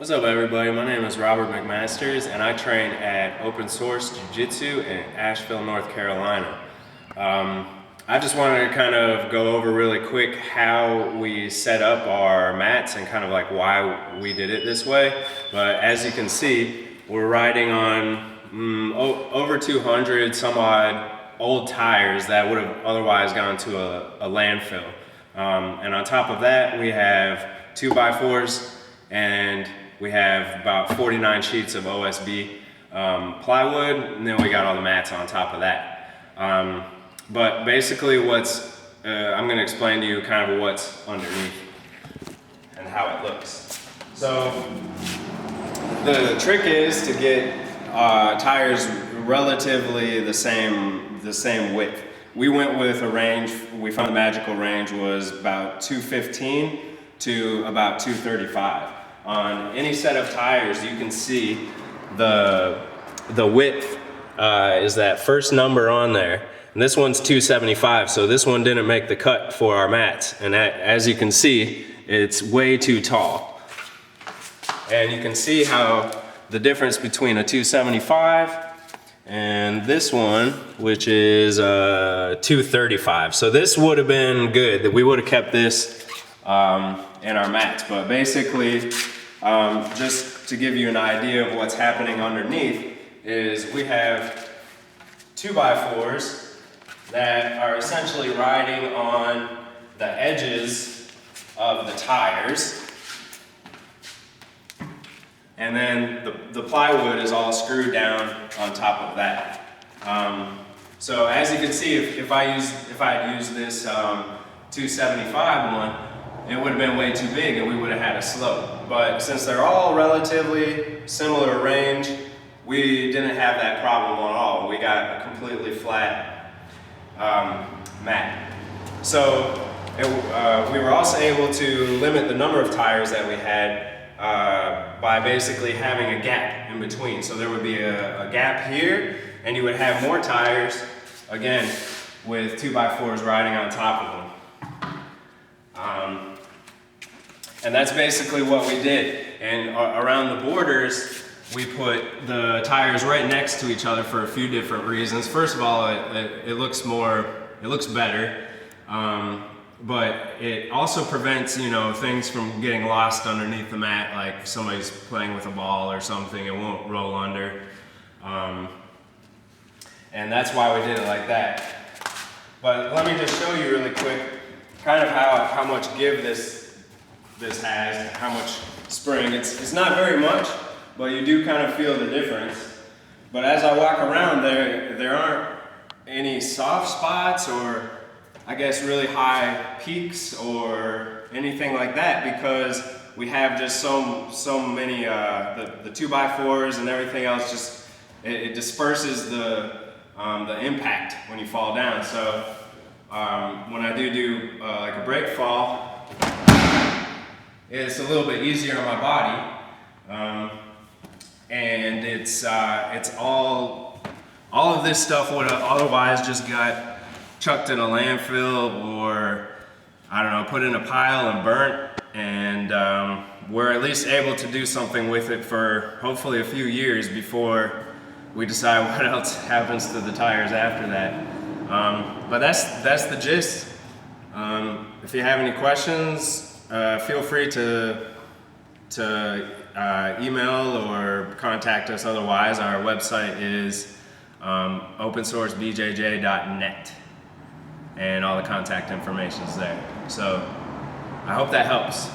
What's up, everybody? My name is Robert McMasters and I train at Open Source Jiu-Jitsu in Asheville, North Carolina. I just wanted to kind of go over really quick how we set up our mats and kind of like why we did it this way. But as you can see, we're riding on over 200 some odd old tires that would have otherwise gone to a landfill. And on top of that, we have 2x4s and we have about 49 sheets of OSB plywood, and then we got all the mats on top of that. But basically I'm gonna explain to you kind of what's underneath and how it looks. So the trick is to get tires relatively the same width. We went with a range, we found the magical range was about 215 to about 235. On any set of tires, you can see the width is that first number on there. And this one's 275, so this one didn't make the cut for our mats. And as you can see, it's way too tall. And you can see how the difference between a 275 and this one, which is 235. So this would have been good, that we would have kept this in our mats. But basically, just to give you an idea of what's happening underneath, is we have 2x4s that are essentially riding on the edges of the tires. And then the plywood is all screwed down on top of that. So as you can see, if I had used this 275 one, it would have been way too big and we would have had a slope. But since they're all relatively similar range, we didn't have that problem at all. We got a completely flat mat. So we were also able to limit the number of tires that we had by basically having a gap in between. So there would be a gap here, and you would have more tires, again, with 2x4s riding on top of them. And that's basically what we did. And around the borders, we put the tires right next to each other for a few different reasons. First of all, it looks better. But it also prevents, things from getting lost underneath the mat, like if somebody's playing with a ball or something, it won't roll under. And that's why we did it like that. But let me just show you really quick kind of how much give this has, how much spring. It's not very much, but you do kind of feel the difference. But as I walk around, there aren't any soft spots or I guess really high peaks or anything like that, because we have just so many the 2x4s and everything else. Just it disperses the impact when you fall down. So when I do like a break fall, it's a little bit easier on my body, and it's all of this stuff would have otherwise just got chucked in a landfill or, I don't know, put in a pile and burnt. And we're at least able to do something with it for hopefully a few years before we decide what else happens to the tires after that. But that's the gist. If you have any questions, feel free to email or contact us otherwise. Our website is opensourcebjj.net. And all the contact information is there. So I hope that helps.